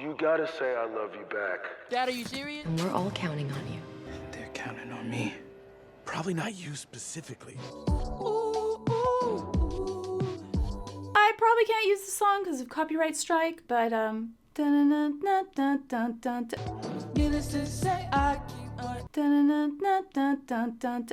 You gotta say I love you back. Dad, are you serious? And we're all counting on you. They're counting on me. Probably not you specifically. I probably can't use the song because of copyright strike, but needless to say,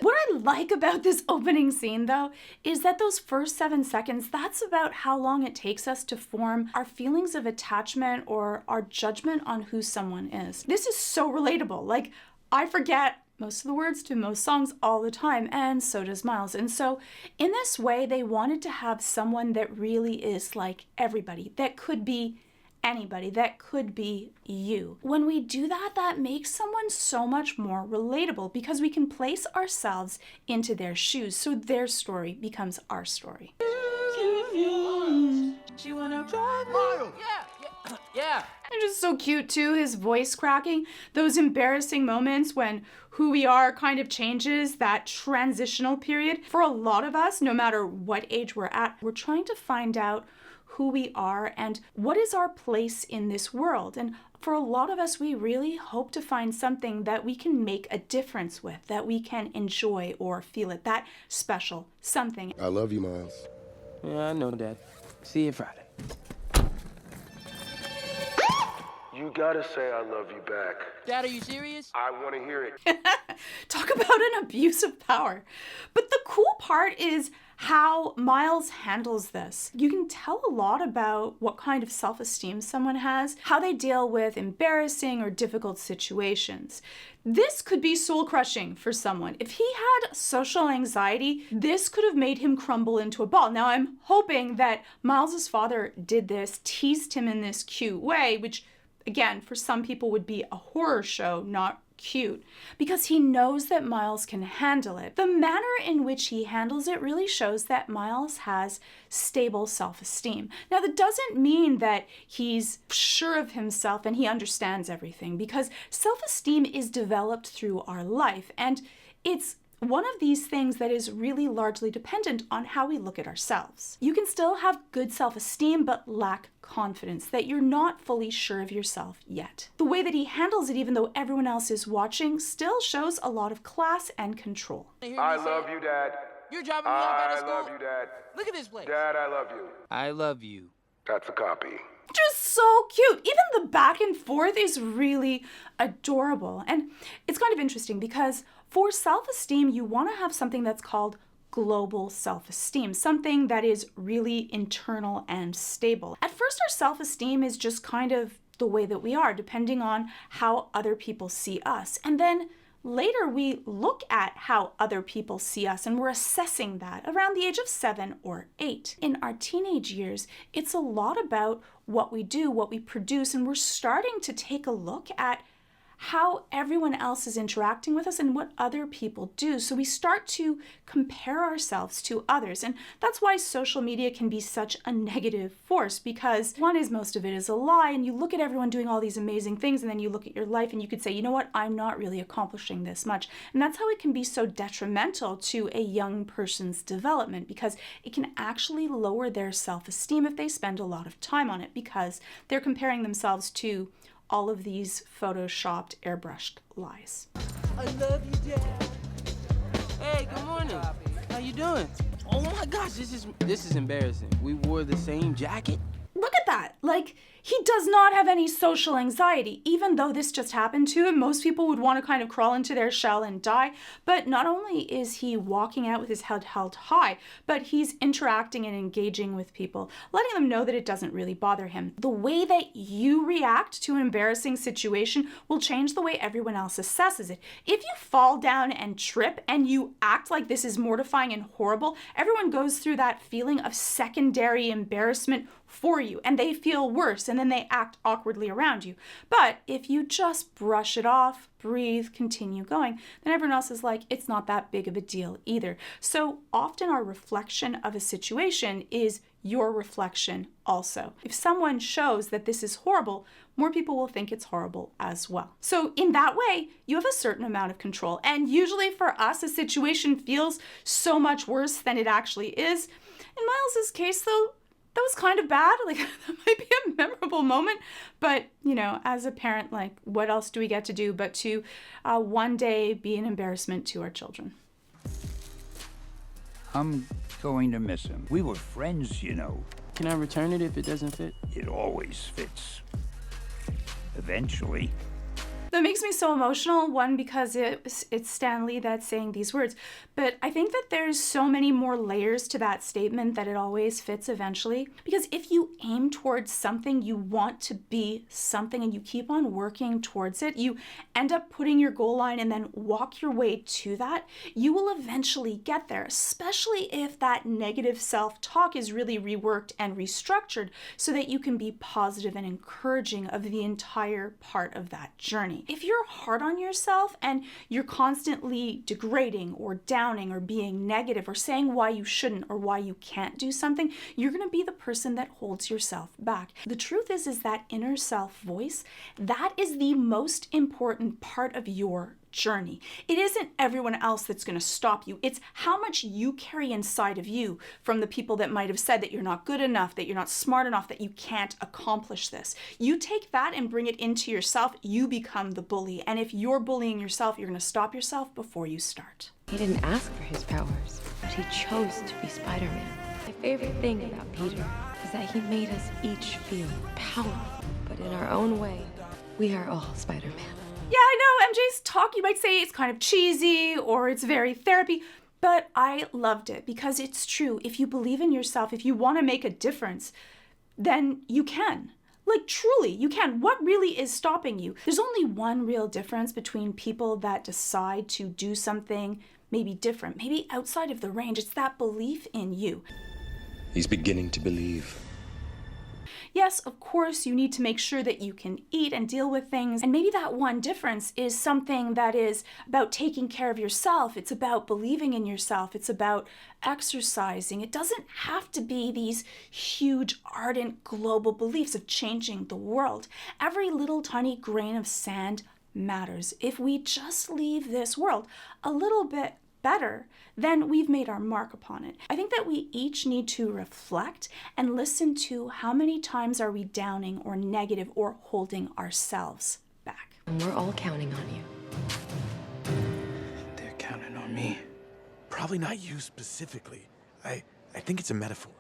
what I like about this opening scene, though, is that those first 7 seconds, that's about how long it takes us to form our feelings of attachment or our judgment on who someone is. This is so relatable. Like, I forget most of the words to most songs all the time, and so does Miles. And so in this way, they wanted to have someone that really is like everybody, that could be anybody, that could be you. When we do that, that makes someone so much more relatable because we can place ourselves into their shoes, so their story becomes our story. She wanna drive Miles. Yeah. And just so cute too, his voice cracking, those embarrassing moments when who we are kind of changes, that transitional period. For a lot of us, no matter what age we're at, we're trying to find out who we are and what is our place in this world. And for a lot of us, we really hope to find something that we can make a difference with, that we can enjoy or feel it, that special something. I love you, Miles. Yeah, I know, Dad. See you Friday. You gotta say I love you back. Dad, are you serious? I wanna hear it. Talk about an abuse of power. But the cool part is how Miles handles this. You can tell a lot about what kind of self-esteem someone has, how they deal with embarrassing or difficult situations. This could be soul-crushing for someone. If he had social anxiety, this could have made him crumble into a ball. Now, I'm hoping that Miles's father did this, teased him in this cute way, which, again, for some people would be a horror show, not cute, because he knows that Miles can handle it. The manner in which he handles it really shows that Miles has stable self-esteem. Now, that doesn't mean that he's sure of himself and he understands everything, because self-esteem is developed through our life, and it's one of these things that is really largely dependent on how we look at ourselves. You can still have good self-esteem but lack confidence, that you're not fully sure of yourself yet. The way that he handles it, even though everyone else is watching, still shows a lot of class and control. I love you, Dad. You're dropping me off out of I school? love you, Dad. Look at this place. Dad, I love you. I love you. That's a copy. Just so cute. Even the back and forth is really adorable. And it's kind of interesting because for self-esteem, you want to have something that's called global self-esteem, something that is really internal and stable. At first, our self-esteem is just kind of the way that we are, depending on how other people see us. And then later, we look at how other people see us, and we're assessing that around the age of 7 or 8. In our teenage years, it's a lot about what we do, what we produce, and we're starting to take a look at how everyone else is interacting with us and what other people do. So we start to compare ourselves to others. And that's why social media can be such a negative force, because one is most of it is a lie, and you look at everyone doing all these amazing things, and then you look at your life and you could say, you know what, I'm not really accomplishing this much. And that's how it can be so detrimental to a young person's development, because it can actually lower their self-esteem if they spend a lot of time on it, because they're comparing themselves to all of these photoshopped, airbrushed lies. I love you, Dad. Hey, good morning. How you doing? Oh my gosh, this is embarrassing. We wore the same jacket? Look at that. Like, he does not have any social anxiety, even though this just happened to him. Most people would want to kind of crawl into their shell and die. But not only is he walking out with his head held high, but he's interacting and engaging with people, letting them know that it doesn't really bother him. The way that you react to an embarrassing situation will change the way everyone else assesses it. If you fall down and trip and you act like this is mortifying and horrible, everyone goes through that feeling of secondary embarrassment for you, and they feel worse, and then they act awkwardly around you. But if you just brush it off, breathe, continue going, then everyone else is like, it's not that big of a deal either. So often our reflection of a situation is your reflection also. If someone shows that this is horrible, more people will think it's horrible as well. So in that way, you have a certain amount of control. And usually for us, a situation feels so much worse than it actually is. In Miles's case, though, that was kind of bad. Like, that might be a memorable terrible moment. But, as a parent, like, what else do we get to do but to one day be an embarrassment to our children? I'm going to miss him. We were friends, you know. Can I return it if it doesn't fit? It always fits. Eventually. That makes me so emotional, one, because it's Stan Lee that's saying these words, but I think that there's so many more layers to that statement that it always fits eventually. Because if you aim towards something, you want to be something, and you keep on working towards it, you end up putting your goal line and then walk your way to that, you will eventually get there, especially if that negative self-talk is really reworked and restructured so that you can be positive and encouraging of the entire part of that journey. If you're hard on yourself and you're constantly degrading or downing or being negative or saying why you shouldn't or why you can't do something, you're going to be the person that holds yourself back. The truth is that inner self voice, that is the most important part of your journey. It isn't everyone else that's going to stop you. It's how much you carry inside of you from the people that might have said that you're not good enough, that you're not smart enough, that you can't accomplish this. You take that and bring it into yourself, you become the bully. And if you're bullying yourself, you're going to stop yourself before you start. He didn't ask for his powers, but he chose to be Spider-Man. My favorite thing about Peter is that he made us each feel powerful, but in our own way, we are all Spider-Man. Yeah, I know, MJ's talk, you might say it's kind of cheesy or it's very therapy, but I loved it because it's true. If you believe in yourself, if you want to make a difference, then you can. Like, truly, you can. What really is stopping you? There's only one real difference between people that decide to do something maybe different, maybe outside of the range. It's that belief in you. He's beginning to believe. Yes, of course, you need to make sure that you can eat and deal with things. And maybe that one difference is something that is about taking care of yourself. It's about believing in yourself. It's about exercising. It doesn't have to be these huge, ardent, global beliefs of changing the world. Every little tiny grain of sand matters. If we just leave this world a little bit better, then we've made our mark upon it. I think that we each need to reflect and listen to how many times are we downing or negative or holding ourselves back. And we're all counting on you. They're counting on me. Probably not you specifically. I think it's a metaphor.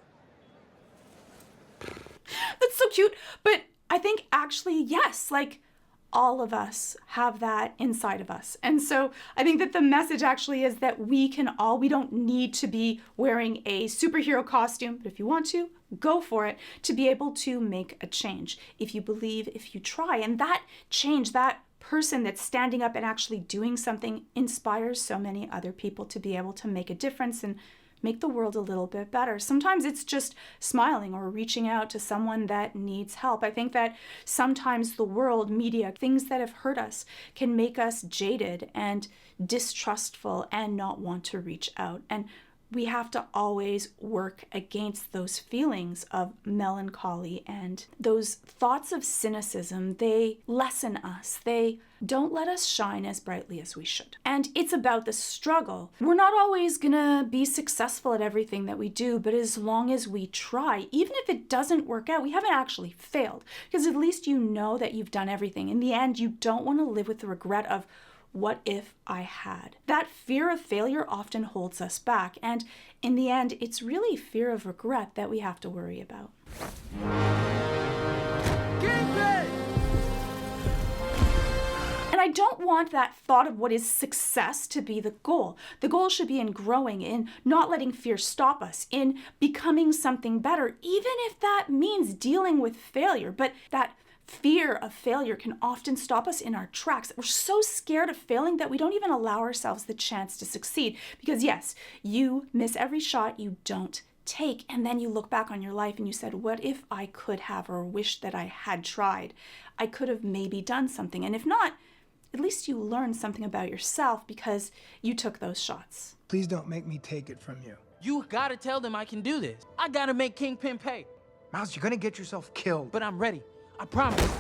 That's so cute, but I think actually, yes, like, all of us have that inside of us. And so I think that the message actually is that we don't need to be wearing a superhero costume, but if you want to, go for it, to be able to make a change. If you believe, if you try, and that change, that person that's standing up and actually doing something inspires so many other people to be able to make a difference and make the world a little bit better. Sometimes it's just smiling or reaching out to someone that needs help. I think that sometimes the world, media, things that have hurt us can make us jaded and distrustful and not want to reach out. And we have to always work against those feelings of melancholy and those thoughts of cynicism. They lessen us. They don't let us shine as brightly as we should. And it's about the struggle. We're not always gonna be successful at everything that we do, but as long as we try, even if it doesn't work out, we haven't actually failed, because at least you know that you've done everything. In the end, you don't want to live with the regret of, what if I had? That fear of failure often holds us back, and in the end, it's really fear of regret that we have to worry about. And I don't want that thought of what is success to be the goal. The goal should be in growing, in not letting fear stop us, in becoming something better, even if that means dealing with failure. But that fear of failure can often stop us in our tracks. We're so scared of failing that we don't even allow ourselves the chance to succeed. Because yes, you miss every shot you don't take, and then you look back on your life and you said, what if I could have, or wished that I had tried? I could have maybe done something. And if not, at least you learned something about yourself because you took those shots. Please don't make me take it from you. You gotta tell them I can do this. I gotta make Kingpin pay. Miles, you're gonna get yourself killed. But I'm ready. I promise.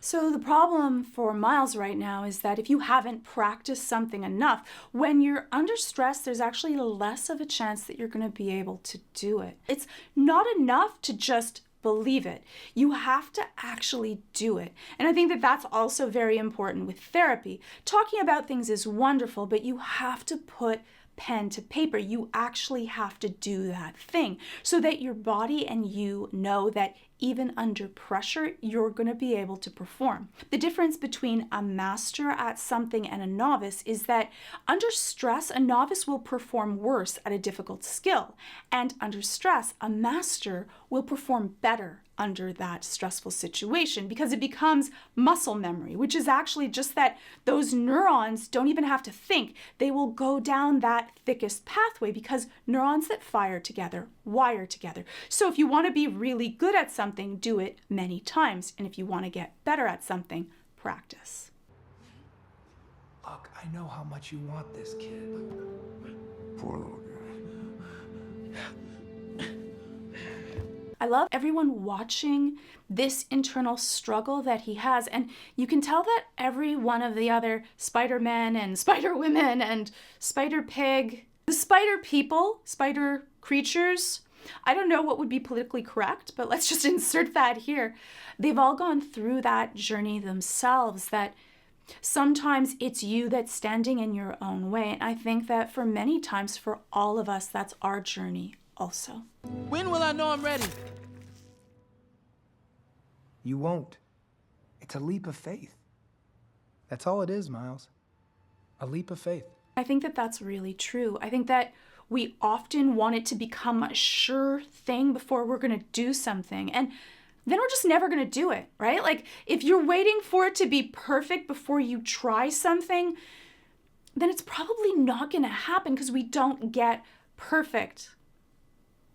So the problem for Miles right now is that if you haven't practiced something enough, when you're under stress, there's actually less of a chance that you're going to be able to do it. It's not enough to just believe it. You have to actually do it. And I think that that's also very important with therapy. Talking about things is wonderful, but you have to put pen to paper. You actually have to do that thing so that your body and you know that even under pressure, you're going to be able to perform. The difference between a master at something and a novice is that under stress, a novice will perform worse at a difficult skill. And under stress, a master will perform better under that stressful situation because it becomes muscle memory, which is actually just that those neurons don't even have to think. They will go down that thickest pathway because neurons that fire together wire together. So if you want to be really good at something, do it many times. And if you want to get better at something, practice. Look, I know how much you want this kid. Poor little guy. I love everyone watching this internal struggle that he has. And you can tell that every one of the other Spider-Men and Spider-Women and Spider-Pig, the Spider People, Spider Creatures, I don't know what would be politically correct, but let's just insert that here. They've all gone through that journey themselves, that sometimes it's you that's standing in your own way. And I think that for many times, for all of us, that's our journey also. When will I know I'm ready? You won't. It's a leap of faith. That's all it is, Miles. A leap of faith. I think that that's really true. I think that we often want it to become a sure thing before we're going to do something. And then we're just never going to do it, right? Like if you're waiting for it to be perfect before you try something, then it's probably not going to happen because we don't get perfect.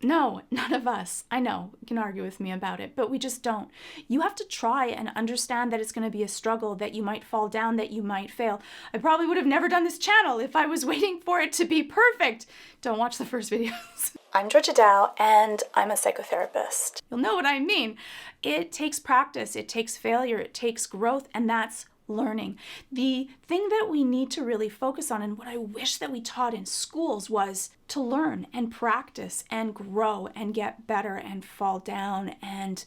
No, none of us. I know, you can argue with me about it, but we just don't. You have to try and understand that it's going to be a struggle, that you might fall down, that you might fail. I probably would have never done this channel if I was waiting for it to be perfect. Don't watch the first videos. I'm Georgia Dow, and I'm a psychotherapist. You'll know what I mean. It takes practice, it takes failure, it takes growth, and that's learning. The thing that we need to really focus on, and what I wish that we taught in schools, was to learn and practice and grow and get better and fall down and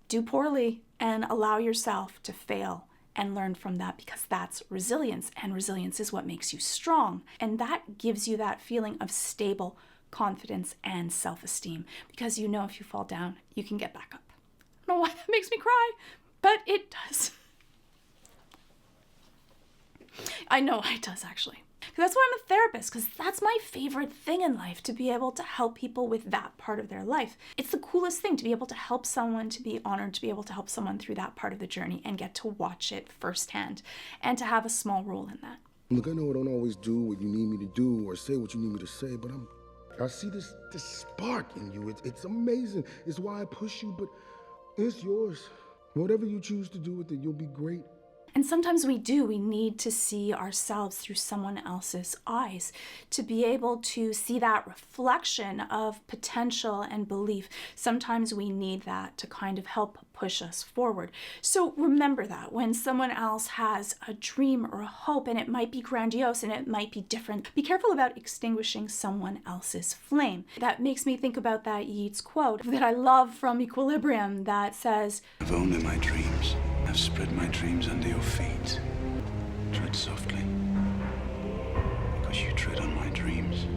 do poorly and allow yourself to fail and learn from that, because that's resilience, and resilience is what makes you strong. And that gives you that feeling of stable confidence and self-esteem, because you know if you fall down, you can get back up. I don't know why that makes me cry, but it does. I know it does, actually. That's why I'm a therapist, because that's my favorite thing in life, to be able to help people with that part of their life. It's the coolest thing to be able to help someone, to be honored to be able to help someone through that part of the journey and get to watch it firsthand and to have a small role in that. Look, I know I don't always do what you need me to do or say what you need me to say, but I see this spark in you. It's amazing. It's why I push you, but it's yours. Whatever you choose to do with it, you'll be great. And sometimes we need to see ourselves through someone else's eyes, to be able to see that reflection of potential and belief. Sometimes we need that to kind of help push us forward. So remember that when someone else has a dream or a hope, and it might be grandiose and it might be different, be careful about extinguishing someone else's flame. That makes me think about that Yeats quote that I love from Equilibrium that says, I've owned my dreams. I've spread my dreams under your feet. Tread softly, because you tread on my dreams.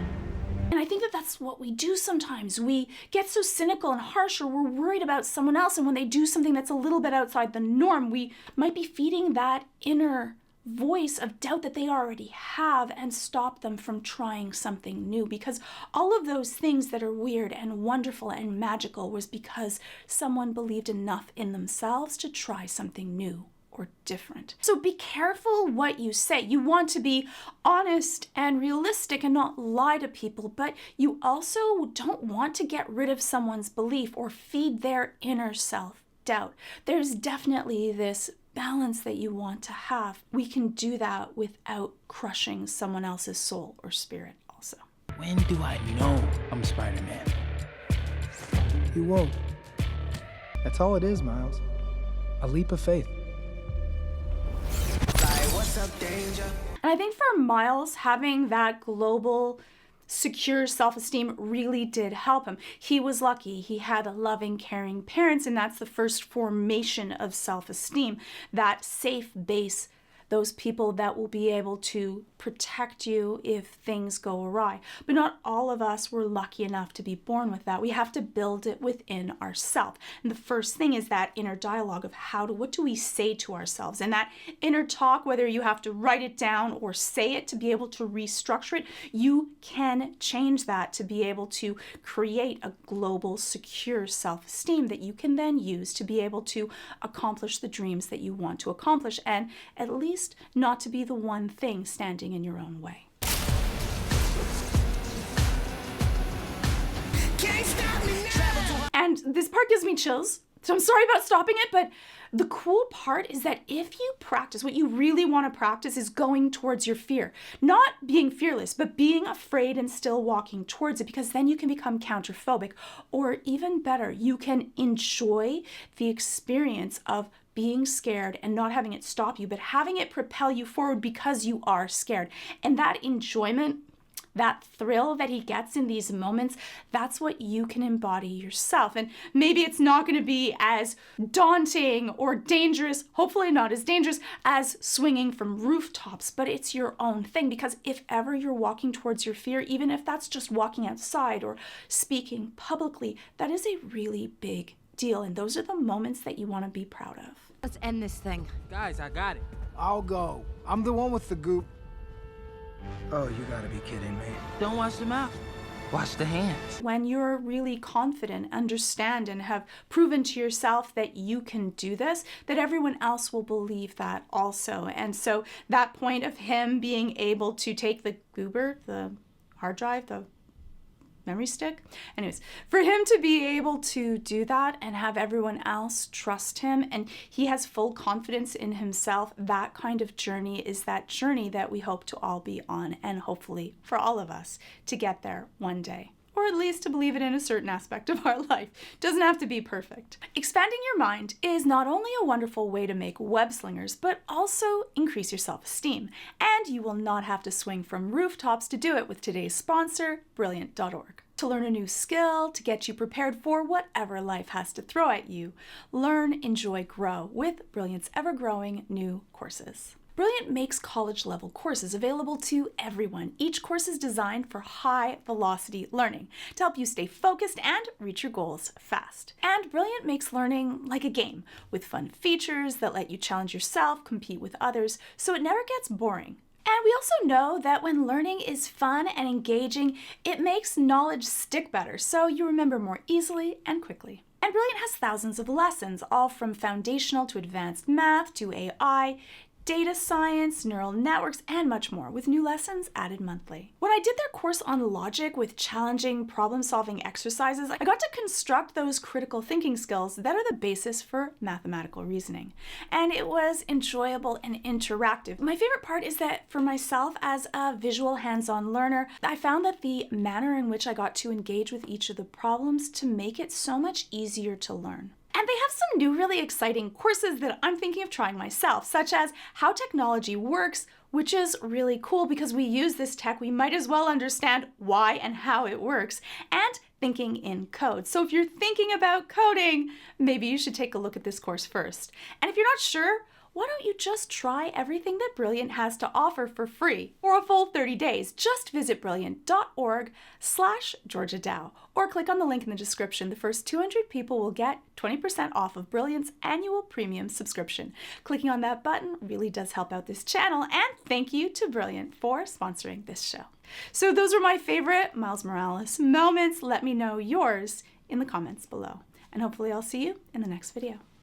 And I think that that's what we do sometimes. We get so cynical and harsh, or we're worried about someone else, and when they do something that's a little bit outside the norm, we might be feeding that inner voice of doubt that they already have and stop them from trying something new, because all of those things that are weird and wonderful and magical was because someone believed enough in themselves to try something new or different. So be careful what you say. You want to be honest and realistic and not lie to people, but you also don't want to get rid of someone's belief or feed their inner self-doubt. There's definitely this balance that you want to have. We can do that without crushing someone else's soul or spirit also. When do I know I'm Spider-Man? You won't. That's all it is, Miles. A leap of faith. And I think for Miles, having that global secure self-esteem really did help him. He was lucky. He had loving, caring parents, and that's the first formation of self-esteem, that safe base, those people that will be able to protect you if things go awry. But not all of us were lucky enough to be born with that. We have to build it within ourselves. And the first thing is that inner dialogue of what do we say to ourselves? And that inner talk, whether you have to write it down or say it to be able to restructure it, you can change that to be able to create a global, secure self-esteem that you can then use to be able to accomplish the dreams that you want to accomplish, and at least not to be the one thing standing in your own way. And this part gives me chills, so I'm sorry about stopping it, but the cool part is that if you practice, what you really want to practice is going towards your fear. Not being fearless, but being afraid and still walking towards it, because then you can become counterphobic. Or even better, you can enjoy the experience of being scared and not having it stop you, but having it propel you forward because you are scared. And that enjoyment, that thrill that he gets in these moments, that's what you can embody yourself. And maybe it's not going to be as daunting or dangerous, hopefully not as dangerous as swinging from rooftops, but it's your own thing. Because if ever you're walking towards your fear, even if that's just walking outside or speaking publicly, that is a really big deal. And those are the moments that you want to be proud of. Let's end this thing. Guys, I got it. I'll go. I'm the one with the goop. Oh, you gotta be kidding me. Don't wash the mouth. Wash the hands. When you're really confident, understand, and have proven to yourself that you can do this, that everyone else will believe that also. And so that point of him being able to take the goober, the hard drive, the memory stick. Anyways, for him to be able to do that and have everyone else trust him, and he has full confidence in himself, that kind of journey is that journey that we hope to all be on, and hopefully for all of us to get there one day. Or at least to believe it in a certain aspect of our life. Doesn't have to be perfect. Expanding your mind is not only a wonderful way to make web slingers, but also increase your self-esteem. And you will not have to swing from rooftops to do it with today's sponsor, Brilliant.org. To learn a new skill, to get you prepared for whatever life has to throw at you. Learn, enjoy, grow with Brilliant's ever-growing new courses. Brilliant makes college-level courses available to everyone. Each course is designed for high-velocity learning to help you stay focused and reach your goals fast. And Brilliant makes learning like a game with fun features that let you challenge yourself, compete with others, so it never gets boring. And we also know that when learning is fun and engaging, it makes knowledge stick better, so you remember more easily and quickly. And Brilliant has thousands of lessons, all from foundational to advanced math to AI, data science, neural networks, and much more, with new lessons added monthly. When I did their course on logic with challenging problem-solving exercises, I got to construct those critical thinking skills that are the basis for mathematical reasoning. And it was enjoyable and interactive. My favorite part is that for myself as a visual hands-on learner, I found that the manner in which I got to engage with each of the problems to make it so much easier to learn. And they have some new really exciting courses that I'm thinking of trying myself, such as How Technology Works, which is really cool because we use this tech, we might as well understand why and how it works, and Thinking in Code. So if you're thinking about coding, maybe you should take a look at this course first. And if you're not sure, why don't you just try everything that Brilliant has to offer for free for a full 30 days? Just visit brilliant.org/Georgia Dow or click on the link in the description. The first 200 people will get 20% off of Brilliant's annual premium subscription. Clicking on that button really does help out this channel, and thank you to Brilliant for sponsoring this show. So those were my favorite Miles Morales moments. Let me know yours in the comments below, and hopefully I'll see you in the next video.